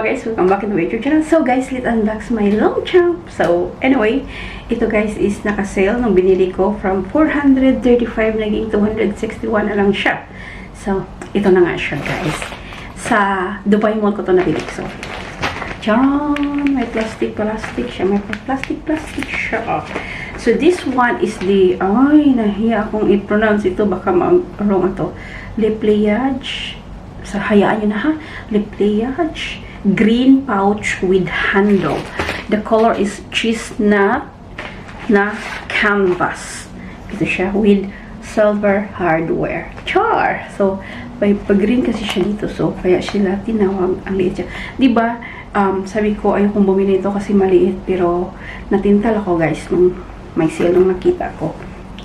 guys, welcome back to my YouTube channel. So guys, let's unbox my Longchamp. So anyway, ito guys is naka-sale nung binili ko from 435 naging 261 na lang siya. So ito na nga siya guys. Sa Dubai Mall ko to nabili. So Charon, may plastic siya. May plastic siya. So this one is the, ay, nahiya akong i-pronounce ito. Baka wrong ito. Le Pliage. So, hayaan nyo na ha. Le Pliage. Green pouch with handle. The color is chestnut na canvas. Ito siya with silver hardware. Char! So, pag-green kasi siya dito. So, kaya sila tinawag ang liit siya. Diba, sabi ko, ayokong bumili ito kasi maliit. Pero, natintal ako guys nung may sale nung nakita ko.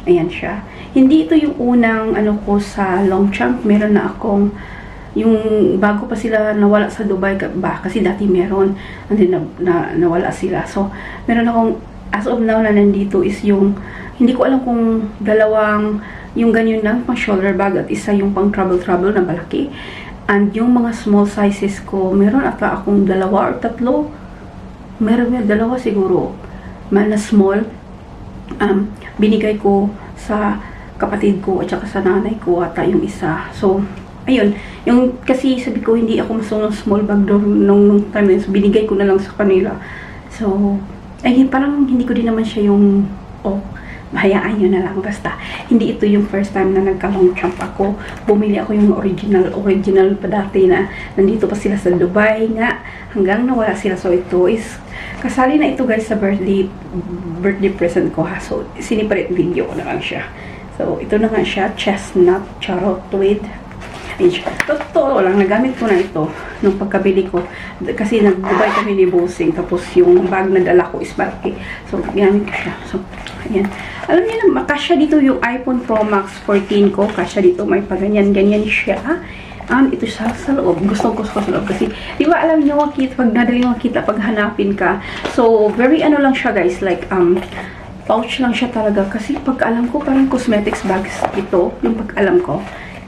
Ayan siya. Hindi ito yung unang ano ko sa Longchamp. Meron na akong, yung bago pa sila nawala sa Dubai ba? Kasi dati meron. And then, nawala sila. So, meron akong, as of now na nandito is yung, hindi ko alam kung dalawang, yung ganyan lang, pang shoulder bag at isa yung pang travel na malaki. And yung mga small sizes ko, meron ata akong dalawa or tatlo. Meron dalawa siguro. Na small. Binigay ko sa kapatid ko at saka sa nanay ko ata yung isa. So, ayun. Yung, kasi sabi ko, hindi ako masunod small bag nung time na yun. So, binigay ko na lang sa kanila. So, ayun, parang hindi ko din naman siya yung, hayaan nyo na lang. Basta, hindi ito yung first time na nagka-Longchamp ako. Bumili ako yung original pa dati na nandito pa sila sa Dubai nga. Hanggang nawala sila. So, ito is, kasali na ito guys sa birthday present ko ha. So, siniparate video ko na lang siya. So, ito na nga siya. Chestnut charot with totoo lang, nagamit ko na ito nung pagkabili ko. Kasi nag-Dubai kami ni Bossing. Tapos yung bag na dala ko is malaki. So, ginamit ko siya. So, ayan. Alam niyo na, makasya dito yung iPhone Pro Max 14 ko. Kasya dito, may paganyan-ganyan siya. Ito sa loob. Gusto ko sa loob. Kasi, di ba alam niyo, pag nadali makita, pag hanapin ka. So, very ano lang siya guys. Like, pouch lang siya talaga. Kasi pag-alam ko, parang cosmetics bags ito. Yung pag-alam ko.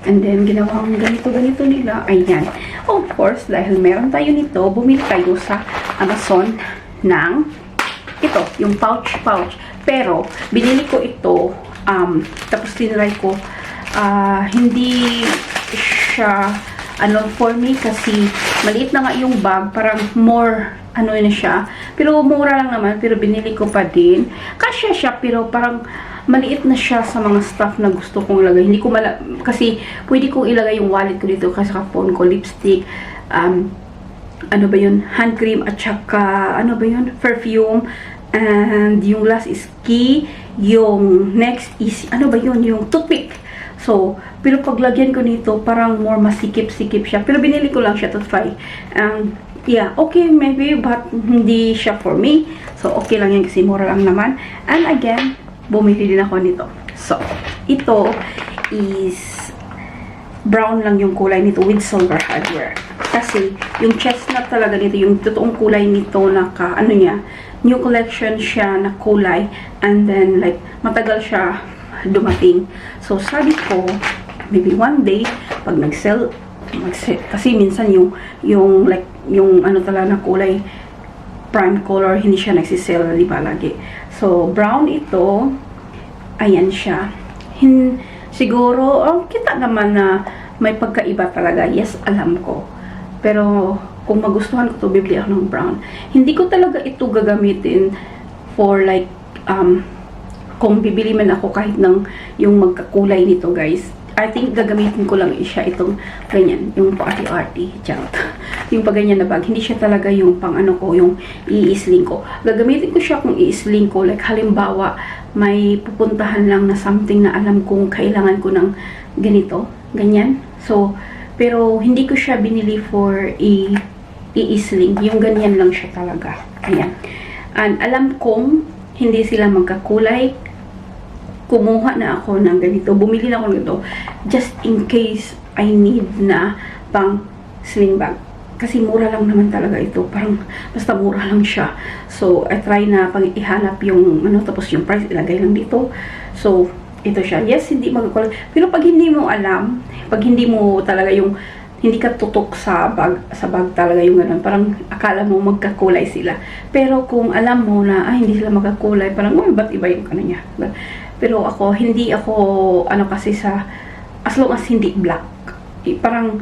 And then, ginawang ganito nila. Ayan. Of course, dahil meron tayo nito, bumili tayo sa Amazon ng ito, yung pouch. Pero, binili ko ito, tapos tinry ko, hindi siya, for me kasi, maliit na nga yung bag, parang more, na siya. Pero, mura lang naman, pero binili ko pa din. Kasya siya, pero parang, maliit na siya sa mga stuff na gusto kong ilagay. Hindi ko kasi pwede kong ilagay yung wallet ko dito kasi sa phone ko, lipstick, ano ba yun, hand cream at saka, ano ba yun, perfume, and yung last is key, yung next is, ano ba yun, yung toothpick. So, pero paglagyan ko nito, parang more masikip-sikip siya. Pero binili ko lang siya to try. Yeah, okay maybe, but hindi siya for me. So, okay lang yan kasi mura lang naman. And again, bumili din ako nito. So, ito is brown lang yung kulay nito with silver hardware. Kasi, yung chestnut talaga nito, yung totoong kulay nito na new collection siya na kulay. And then, like, matagal siya dumating. So, sabi ko, maybe one day, pag nag-sell, kasi minsan yung talaga na kulay, prime color, hindi siya nagsisell, di ba, lagi. So, brown ito, ayan siya. Siguro, kita naman na may pagkaiba talaga. Yes, alam ko. Pero, kung magustuhan ko to, bibili ako ng brown. Hindi ko talaga ito gagamitin for like, kung bibili man ako kahit ng yung magkakulay nito, guys. I think gagamitin ko lang siya itong ganyan, yung party-arty, yung paganyan na bag. Hindi siya talaga yung pang ko, yung i-sling ko. Gagamitin ko siya kung i-sling ko. Like halimbawa, may pupuntahan lang na something na alam kong kailangan ko ng ganito, ganyan. So, pero hindi ko siya binili for i-sling. Yung ganyan lang siya talaga. Ayan. And alam kong hindi sila magkakulay. Kumuha na ako ng ganito. Bumili na ako ng ganito. Just in case I need na pang sling bag. Kasi mura lang naman talaga ito. Parang basta mura lang siya. So, I try na pang ihanap yung tapos yung price ilagay lang dito. So, ito siya. Yes, hindi magkakulay. Pero pag hindi mo alam, pag hindi mo talaga yung hindi ka tutok sa bag talaga yung ganun. Parang akala mo magkakulay sila. Pero kung alam mo na, hindi sila magkakulay, parang, ba't iba yung ano niya? Pero ako, hindi ako, kasi as long as hindi black. Parang,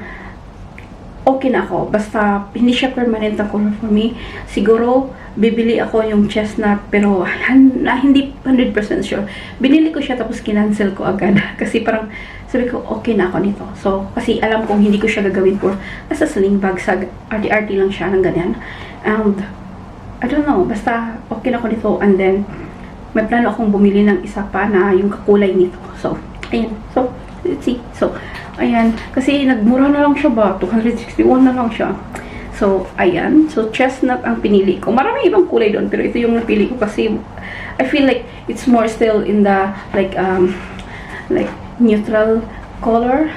okay na ako. Basta, hindi siya permanent na color for me. Siguro, bibili ako yung chestnut, pero hindi 100% sure. Binili ko siya, tapos kinancel ko agad. Kasi parang, sabi ko, okay na ako nito. So, kasi alam kong hindi ko siya gagawin for as a sling bag. Sa arty-arty lang siya ng ganyan. And, I don't know, basta okay na ako nito. And then, may plano akong bumili ng isa pa na yung kakulay nito. So, ayan. So, let's see. So, ayan. Kasi nagmura na lang siya ba? 261 na lang siya. So, ayan. So, chestnut ang pinili ko. Maraming ibang kulay doon, pero ito yung napili ko kasi I feel like it's more still in the, like neutral color.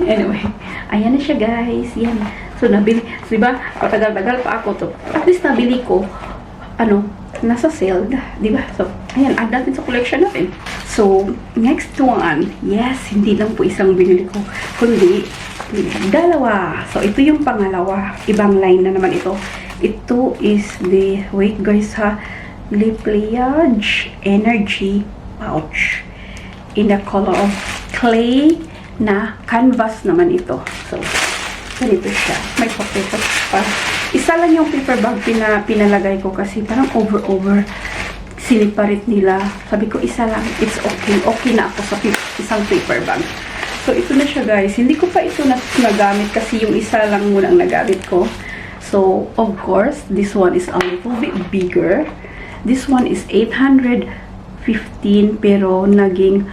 Anyway, ayan na siya, guys. Yan. So, nabili. So, diba? Patagal-tagal pa ako to. At least nabili ko, nasa sale na. Diba? So, ayan. Add natin sa collection natin. So, next one. Yes, hindi lang po isang binili ko, kundi dalawa. So, ito yung pangalawa. Ibang line na naman ito. Ito is the, wait guys ha, Le Pliage Energy Pouch. In the color of clay na canvas naman ito. So, ganito siya. May pocket pa. Isa lang yung paper bag pinalagay ko kasi parang over siniparit nila. Sabi ko, isa lang. It's okay. Okay na ako sa isang paper bag. So, ito na siya, guys. Hindi ko pa ito nagamit kasi yung isa lang muna ang nagamit ko. So, of course, this one is a little bit bigger. This one is 815 pero naging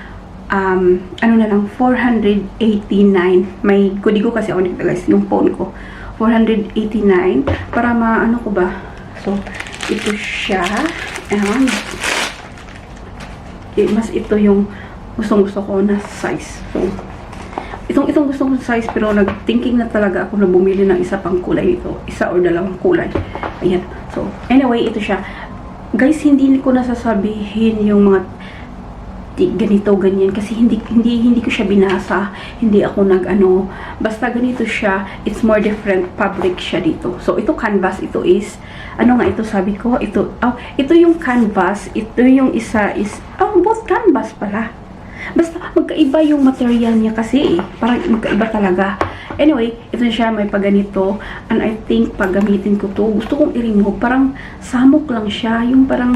na lang, 489. May kodigo kasi ako dito, guys, yung phone ko. 489. Para maano ko ba? So, ito siya. And, mas ito yung gustong-gusto ko na size. So, itong gusto kong size, pero nag-thinking na talaga ako na bumili ng isa pang kulay ito. Isa or dalawang kulay. Ayan. So, anyway, ito siya. Guys, hindi ko nasasabihin yung mga ganito, ganyan. Kasi hindi ko siya binasa. Hindi ako basta ganito siya. It's more different fabric siya dito. So, ito canvas. Ito is, ito sabi ko? Ito yung canvas. Ito yung isa is, both canvas pala. Basta, magkaiba yung material niya kasi. Parang magkaiba talaga. Anyway, ito siya, may paganito. And I think, pag gamitin ko to, gusto kong i-remove. Parang, samok lang siya. Yung parang,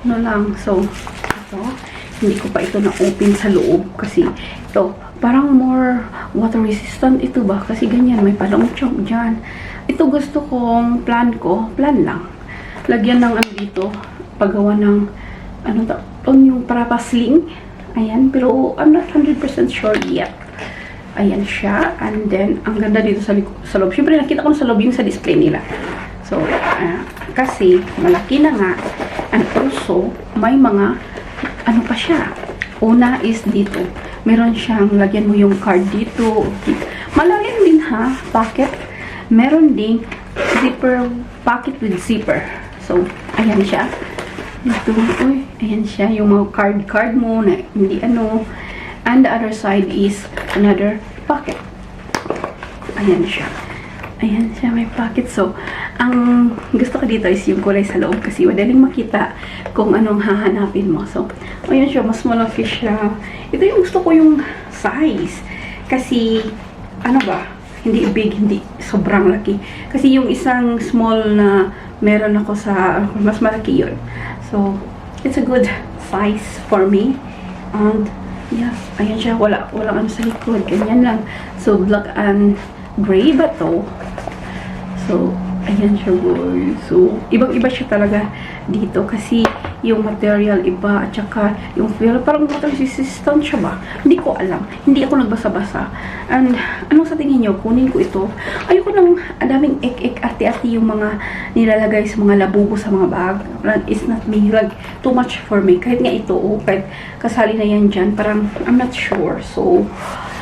lang. So, ito. Hindi ko pa ito na-open sa loob kasi ito, parang more water resistant ito ba? Kasi ganyan, may palong-chong dyan. Ito gusto kong, plan lang. Lagyan ng dito, paggawa ng, yung para pa sling. Ayan, pero I'm not 100% sure yet. Ayan siya. And then, ang ganda dito sa loob. Siyempre, nakita ko na sa loob yung sa display nila. So, kasi, malaki na nga. And also, may mga pa siya. Una is dito. Meron siyang, lagyan mo yung card dito. Malalim din ha, pocket. Meron ding zipper, pocket with zipper. So, ayan siya. Ito, ayan siya. Yung mga card mo na hindi And the other side is another pocket. Ayan siya. Ayan siya, may pocket. So, ang gusto ko dito is yung kulay sa loob kasi madaling makita kung anong hahanapin mo. So, ayan siya, mas malaki siya. Ito yung gusto ko yung size. Kasi, hindi big, hindi sobrang laki. Kasi yung isang small na meron ako sa, mas malaki yun. So, it's a good size for me. And, yeah, ayan siya, walang sa likod. Ganyan lang. So, black and gray ba to? So, ayan siya, guys. So, ibang-iba siya talaga dito kasi yung material iba at saka yung feel, parang water resistant siya ba? Hindi ko alam. Hindi ako nagbasa-basa. And, sa tingin nyo? Kunin ko ito. Ayoko nang adaming ek-ek, arte-arte yung mga nilalagay sa mga labubo sa mga bag. It's not me. Like, too much for me. Kahit nga ito, kahit kasali na yan dyan, parang, I'm not sure. So,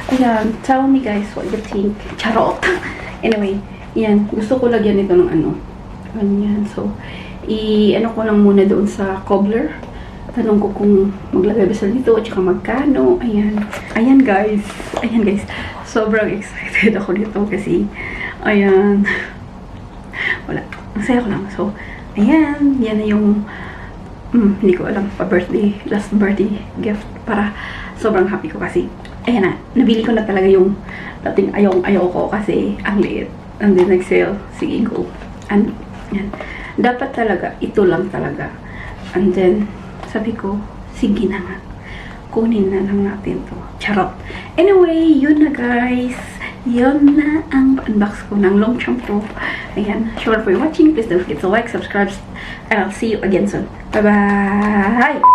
ayan. Tell me guys what you think. Charot. Anyway, yan, gusto ko lagyan ito ng ganyan. So, ko lang muna doon sa cobbler. Tanong ko kung maglagay ba sila dito at saka magkano. Ayan. Ayan guys. ayan guys, sobrang excited ako dito kasi, ayan, wala, masaya ko lang. So, ayan, yan na yung, hindi ko alam, last birthday gift para sobrang happy ko kasi, ayan na, nabili ko na talaga yung dating ayaw ko kasi ang liit. And then nag-sale, sige go. And, yan, dapat talaga, ito lang talaga. And then, sabi ko, sige na nga, kunin na lang natin to. Charot. Anyway, yun na guys. Yun na ang unbox ko ng Longchamp Pro. Ayan. Sure for watching. Please don't forget to like, subscribe, and I'll see you again soon. Bye-bye!